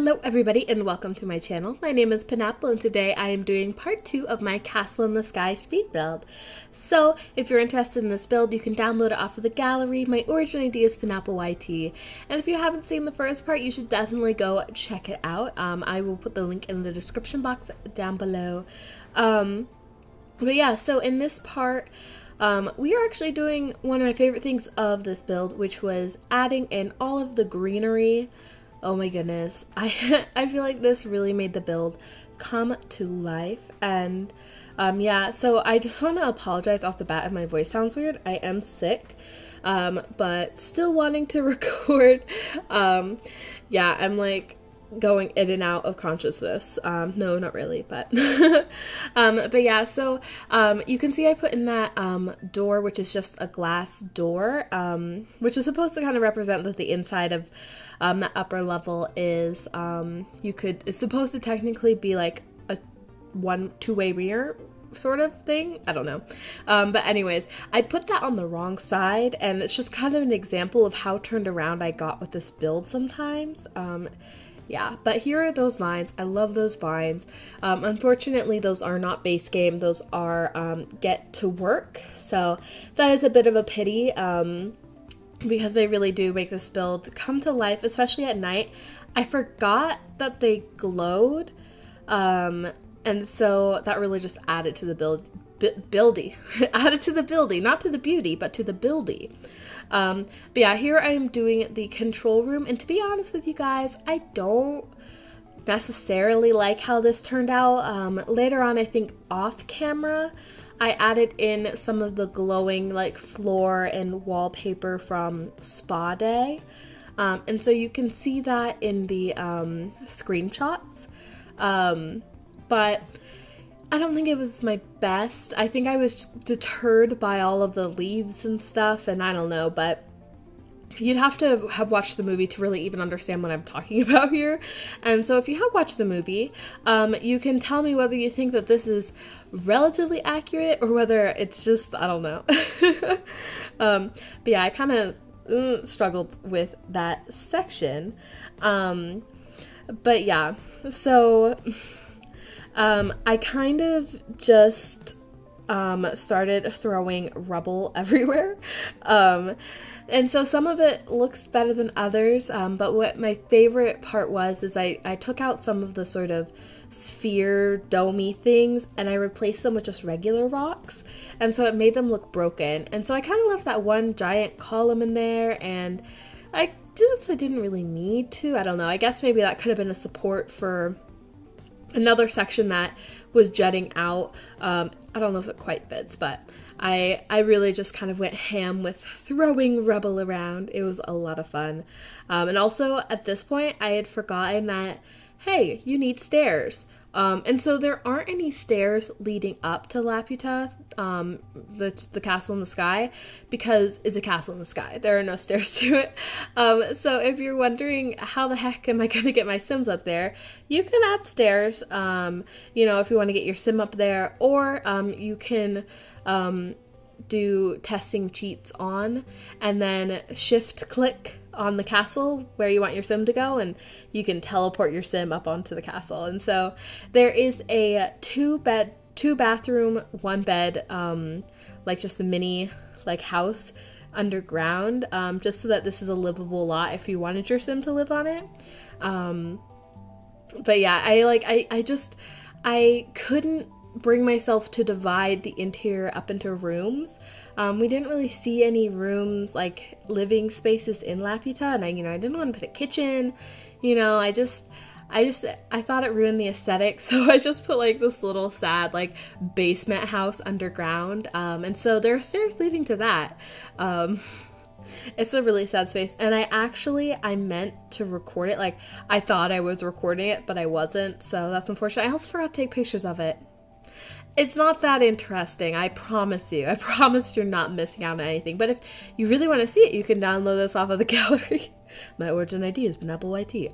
Hello everybody and welcome to my channel. My name is Penapple and today I am doing part 2 of my Castle in the Sky speed build. So if you're interested in this build, you can download it off of the gallery. My origin ID is penappleYT, and if you haven't seen the first part, you should definitely go check it out. I will put the link in the description box down below. But yeah, so in this part, we are actually doing one of my favorite things of this build, which was adding in all of the greenery. Oh my goodness, I feel like this really made the build come to life. And yeah, so I just want to apologize off the bat if my voice sounds weird. I am sick, but still wanting to record. Yeah, I'm like going in and out of consciousness. No, not really, but but yeah, so you can see I put in that door, which is just a glass door, which is supposed to kind of represent that the inside of that upper level is it's supposed to technically be like a two-way mirror sort of thing. I don't know. But anyways, I put that on the wrong side, and it's just kind of an example of how turned around I got with this build sometimes. Yeah, but here are those vines. I love those vines. Unfortunately, those are not base game. Those are get to work. So that is a bit of a pity, because they really do make this build come to life, especially at night. I forgot that they glowed, and so that really just added to the buildy. Added to the buildy, not to the beauty, but to the buildy. But yeah, here I am doing the control room, and to be honest with you guys, I don't necessarily like how this turned out. Later on, I think off camera, I added in some of the glowing like floor and wallpaper from Spa Day, and so you can see that in the screenshots, but I don't think it was my best. I think I was deterred by all of the leaves and stuff, and I don't know, but you'd have to have watched the movie to really even understand what I'm talking about here. And so if you have watched the movie, you can tell me whether you think that this is relatively accurate or whether it's just, I don't know. But yeah, I kind of struggled with that section. But yeah, so I kind of just started throwing rubble everywhere. And so some of it looks better than others, but what my favorite part was is I took out some of the sort of sphere domey things and I replaced them with just regular rocks, and so it made them look broken. And so I kind of left that one giant column in there, and I didn't really need to. I don't know, I guess maybe that could have been a support for another section that was jutting out. I don't know if it quite fits, but I really just kind of went ham with throwing rubble around. It was a lot of fun. And also at this point I had forgotten that, hey, you need stairs. And so there aren't any stairs leading up to Laputa, the castle in the sky, because it's a castle in the sky. There are no stairs to it. So if you're wondering how the heck am I going to get my Sims up there, you can add stairs, you know, if you want to get your Sim up there, or you can do testing cheats on and then shift click on the castle where you want your Sim to go, and you can teleport your Sim up onto the castle. And so there is a two bathroom, one bed, like just a mini like house underground, just so that this is a livable lot if you wanted your Sim to live on it. But yeah, I couldn't bring myself to divide the interior up into rooms. We didn't really see any rooms, like living spaces in Laputa, and I didn't want to put a kitchen, I thought it ruined the aesthetic, so I just put like this little sad like basement house underground, and so there are stairs leading to that. It's a really sad space, and I meant to record it. Like, I thought I was recording it, but I wasn't, so that's unfortunate. I also forgot to take pictures of it. It's not that interesting, I promise you. I promise you're not missing out on anything. But if you really want to see it, you can download this off of the gallery. My origin ID is penappleYT.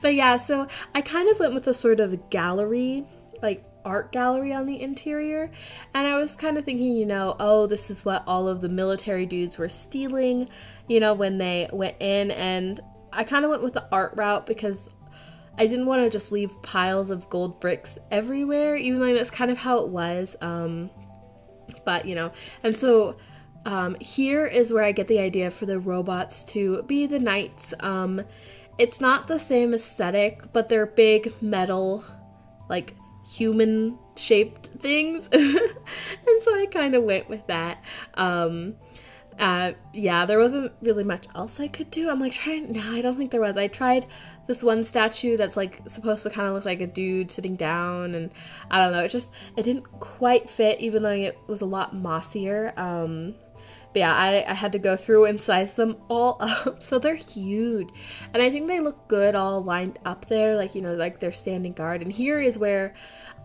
But yeah, so I kind of went with a sort of gallery, like art gallery on the interior. And I was kind of thinking, oh, this is what all of the military dudes were stealing, when they went in. And I kind of went with the art route because I didn't want to just leave piles of gold bricks everywhere, even though that's kind of how it was. But, you know, and so here is where I get the idea for the robots to be the knights. It's not the same aesthetic, but they're big metal, like human shaped things. And so I kind of went with that. Yeah, there wasn't really much else I could do. I'm like no, I don't think there was. I tried this one statue that's like supposed to kind of look like a dude sitting down, and I don't know, it didn't quite fit, even though it was a lot mossier. But yeah, I had to go through and size them all up, so they're huge, and I think they look good all lined up there, like, you know, like they're standing guard. And here is where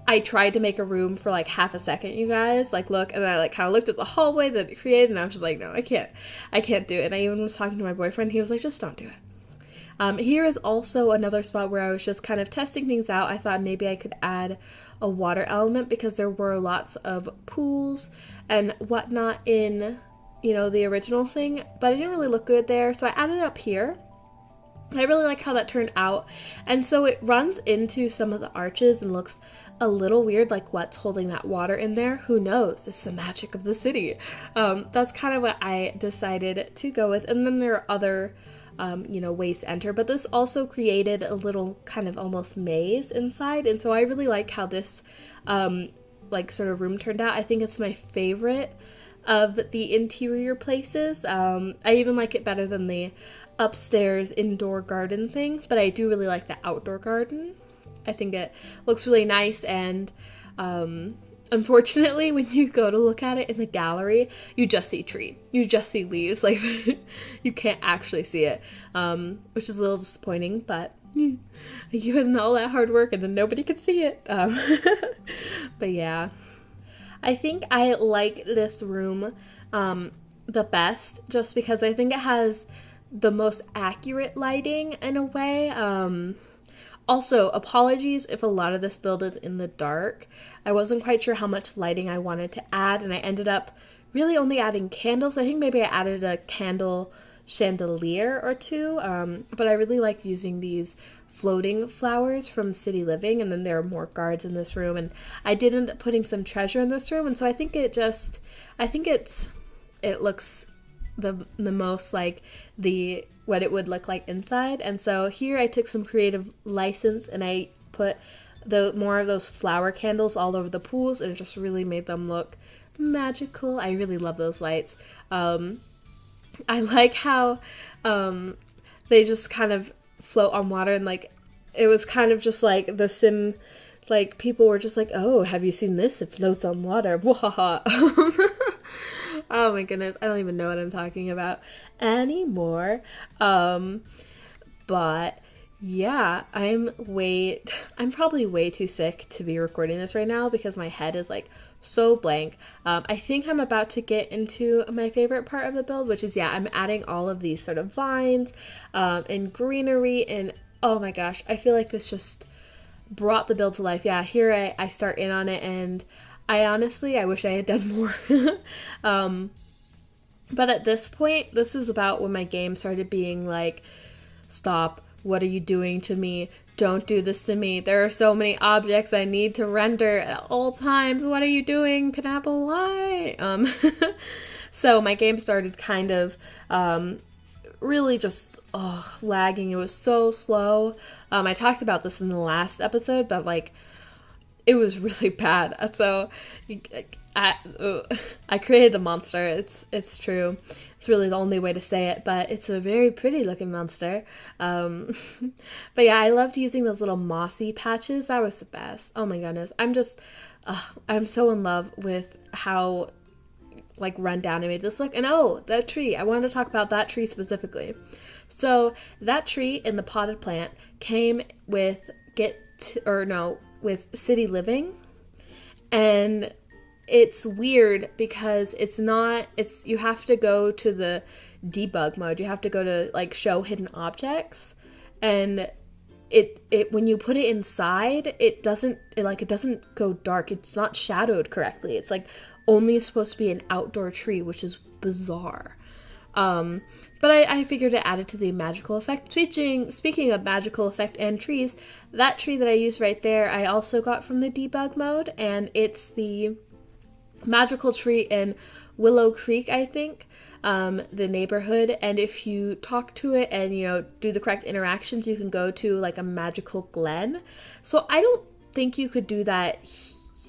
I tried to make a room for like half a second, you guys, like look, and I like kind of looked at the hallway that it created, and I was just like, no, I can't do it. And I even was talking to my boyfriend, he was like, just don't do it. Here is also another spot where I was just kind of testing things out. I thought maybe I could add a water element because there were lots of pools and whatnot in, you know, the original thing, but it didn't really look good there, so I added it up here. I really like how that turned out, and so it runs into some of the arches and looks a little weird, like what's holding that water in there? Who knows? It's the magic of the city. That's kind of what I decided to go with, and then there are other you know, ways to enter, but this also created a little kind of almost maze inside, and so I really like how this like sort of room turned out. I think it's my favorite of the interior places. I even like it better than the upstairs indoor garden thing, but I do really like the outdoor garden. I think it looks really nice, and unfortunately, when you go to look at it in the gallery, you just see tree. You just see leaves. Like, you can't actually see it, which is a little disappointing, but you put in all that hard work and then nobody could see it. But yeah, I think I like this room the best just because I think it has the most accurate lighting in a way. Also, apologies if a lot of this build is in the dark. I wasn't quite sure how much lighting I wanted to add, and I ended up really only adding candles. I think maybe I added a candle chandelier or two, but I really like using these floating flowers from City Living, and then there are more guards in this room, and I did end up putting some treasure in this room, and so I think it looks the most like what it would look like inside. And so here I took some creative license and I put more of those flower candles all over the pools, and it just really made them look magical. I really love those lights. I like how they just kind of float on water, and like it was kind of just like the Sim, like people were just like, oh, have you seen this? It floats on water. Oh my goodness, I don't even know what I'm talking about anymore. But yeah, I'm probably way too sick to be recording this right now because my head is like so blank. I think I'm about to get into my favorite part of the build, which is, yeah, I'm adding all of these sort of vines and greenery, and oh my gosh, I feel like this just brought the build to life. Yeah, here I start in on it, and I wish I had done more. But at this point, this is about when my game started being like, stop, what are you doing to me? Don't do this to me. There are so many objects I need to render at all times. What are you doing, penappleYT? So my game started kind of really just lagging. It was so slow. I talked about this in the last episode, but like, it was really bad. So I created the monster. It's true. It's really the only way to say it, but it's a very pretty looking monster. But yeah, I loved using those little mossy patches. That was the best. Oh my goodness. I'm so in love with how like run down I made this look. And that tree. I wanted to talk about that tree specifically. So that tree in the potted plant came with with City Living, and it's weird because you have to go to the debug mode. You have to go to like show hidden objects, and it when you put it inside, it doesn't go dark. It's not shadowed correctly. It's like only supposed to be an outdoor tree, which is bizarre. But I figured to add it to the magical effect. Speaking of magical effect and trees, that tree that I used right there, I also got from the debug mode, and it's the magical tree in Willow Creek, I think, the neighborhood. And if you talk to it and, do the correct interactions, you can go to like a magical glen. So I don't think you could do that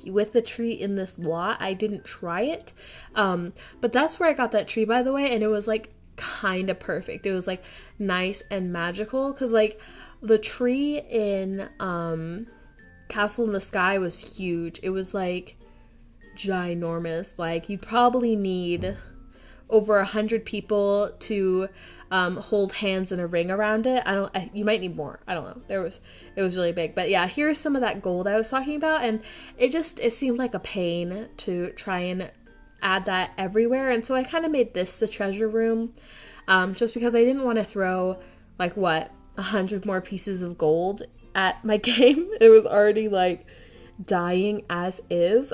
with the tree in this lot. I didn't try it. But that's where I got that tree, by the way, and it was like kind of perfect. It was like nice and magical, because like the tree in Castle in the Sky was huge. It was like ginormous. Like you'd probably need over 100 people to hold hands in a ring around it. You might need more. I don't know. It was really big. But yeah, here's some of that gold I was talking about, and it seemed like a pain to try and add that everywhere. And so I kind of made this the treasure room, just because I didn't want to throw like 100 more pieces of gold at my game. It was already like dying as is.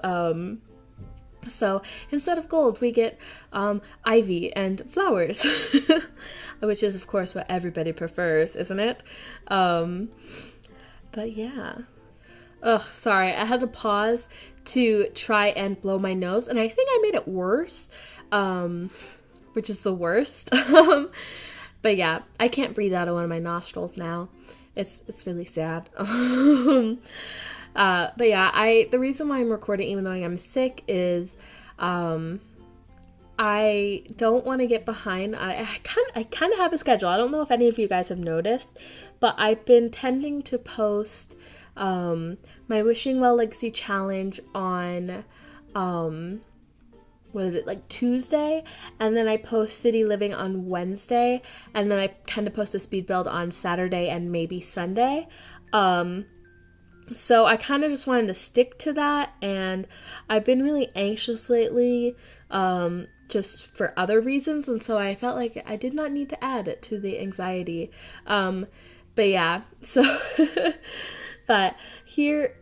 So instead of gold, we get ivy and flowers, which is of course what everybody prefers, isn't it? But yeah. Ugh, sorry, I had to pause to try and blow my nose, and I think I made it worse, which is the worst. But yeah, I can't breathe out of one of my nostrils now. It's really sad. But yeah, the reason why I'm recording even though I'm sick is I don't want to get behind. I kind of have a schedule. I don't know if any of you guys have noticed, but I've been tending to post my Wishing Well Legacy challenge on like Tuesday, and then I post City Living on Wednesday, and then I tend to post a speed build on Saturday and maybe Sunday. So I kind of just wanted to stick to that, and I've been really anxious lately, just for other reasons, and so I felt like I did not need to add it to the anxiety. But yeah, so but here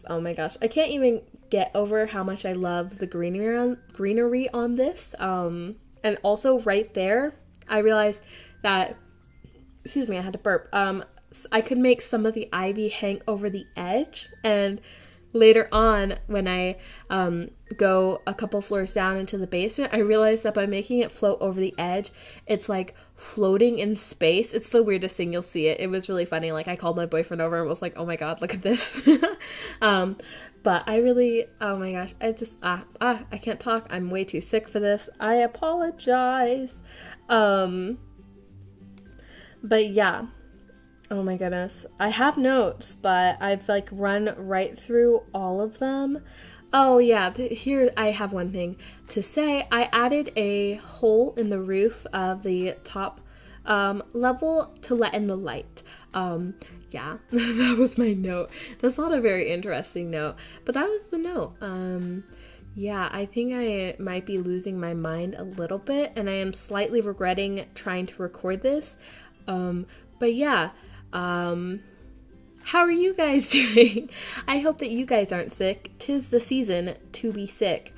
oh my gosh, I can't even get over how much I love the greenery on this. And also right there, I realized that, excuse me, I had to burp. I could make some of the ivy hang over the edge, and later on when I go a couple floors down into the basement, I realized that by making it float over the edge, it's like floating in space. It's the weirdest thing. You'll see it. It was really funny. Like I called my boyfriend over and was like, oh my god, look at this. But I really, oh my gosh, I just I can't talk. I'm way too sick for this. I apologize. But yeah. Oh my goodness. I have notes, but I've like run right through all of them. Oh yeah, here I have one thing to say. I added a hole in the roof of the top level to let in the light. Yeah, that was my note. That's not a very interesting note, but that was the note. Yeah, I think I might be losing my mind a little bit, and I am slightly regretting trying to record this. But yeah, how are you guys doing? I hope that you guys aren't sick. 'Tis the season to be sick.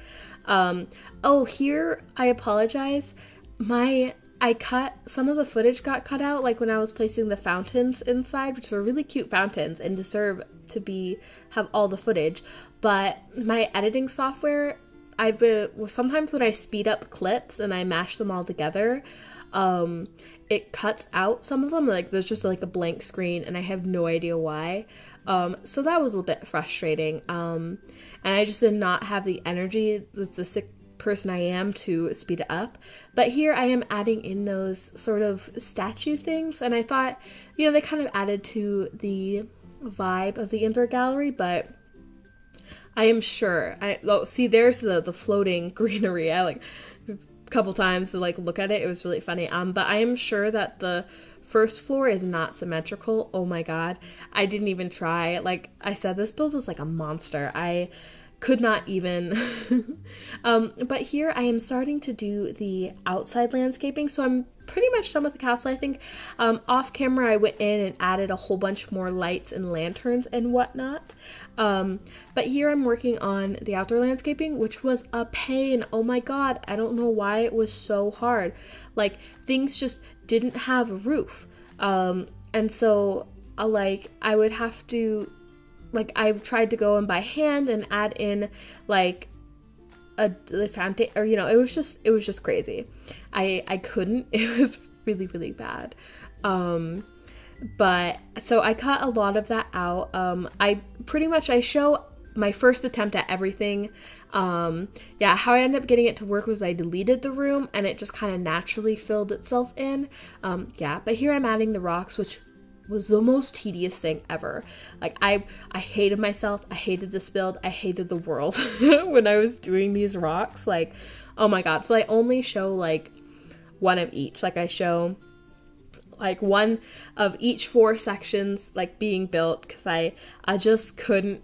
Oh, here, I apologize. Some of the footage got cut out, like when I was placing the fountains inside, which were really cute fountains and deserve to have all the footage. But my editing software, sometimes when I speed up clips and I mash them all together, it cuts out some of them. Like there's just like a blank screen, and I have no idea why. So that was a bit frustrating. And I just did not have the energy with the sick person I am to speed it up. But here I am adding in those sort of statue things, and I thought, they kind of added to the vibe of the indoor gallery, but I am sure see there's the floating greenery. I like a couple times to like look at it. It was really funny. But I am sure that the first floor is not symmetrical. Oh my god, I didn't even try. Like I said, this build was like a monster. I could not even. But here I am starting to do the outside landscaping, so I'm pretty much done with the castle. I think off camera I went in and added a whole bunch more lights and lanterns and whatnot. But here I'm working on the outdoor landscaping, which was a pain. Oh my god, I don't know why it was so hard. Like, things just didn't have a roof. And so I would have to, like, I've tried to go in by hand and add in like a fountain, or it was just crazy. I couldn't. It was really, really bad. But so I cut a lot of that out. I show my first attempt at everything. How I ended up getting it to work was I deleted the room and it just kind of naturally filled itself in. But here I'm adding the rocks, which was the most tedious thing ever. Like, I hated myself. I hated this build. I hated the world when I was doing these rocks. Like, oh my god. So I only show like one of each. Like, I show like one of each 4 sections like being built, because I just couldn't.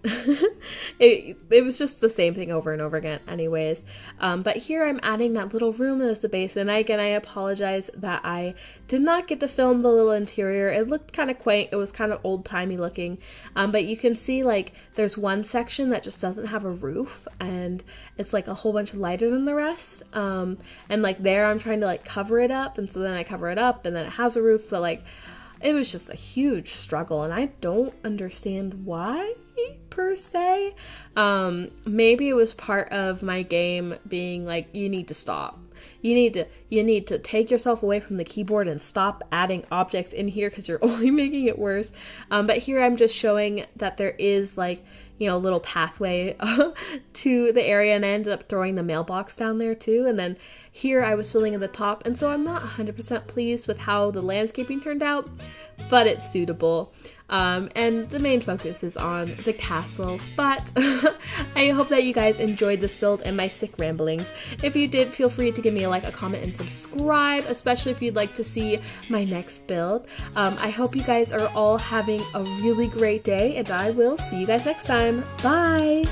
it was just the same thing over and over again anyways. But here I'm adding that little room as the basement. I apologize that I did not get to film the little interior. It looked kind of quaint. It was kind of old-timey looking. But you can see like there's one section that just doesn't have a roof, and it's like a whole bunch lighter than the rest. And like there I'm trying to like cover it up, and so then I cover it up and then it has a roof, but like it was just a huge struggle, and I don't understand why per se. Maybe it was part of my game being like, you need to stop. You need to take yourself away from the keyboard and stop adding objects in here, because you're only making it worse. But here I'm just showing that there is like, a little pathway to the area, and I ended up throwing the mailbox down there too. And then here I was filling in the top, and so I'm not 100% pleased with how the landscaping turned out, but it's suitable. And the main focus is on the castle, but I hope that you guys enjoyed this build and my sick ramblings. If you did, feel free to give me a like, a comment, and subscribe, especially if you'd like to see my next build. I hope you guys are all having a really great day, and I will see you guys next time. Bye!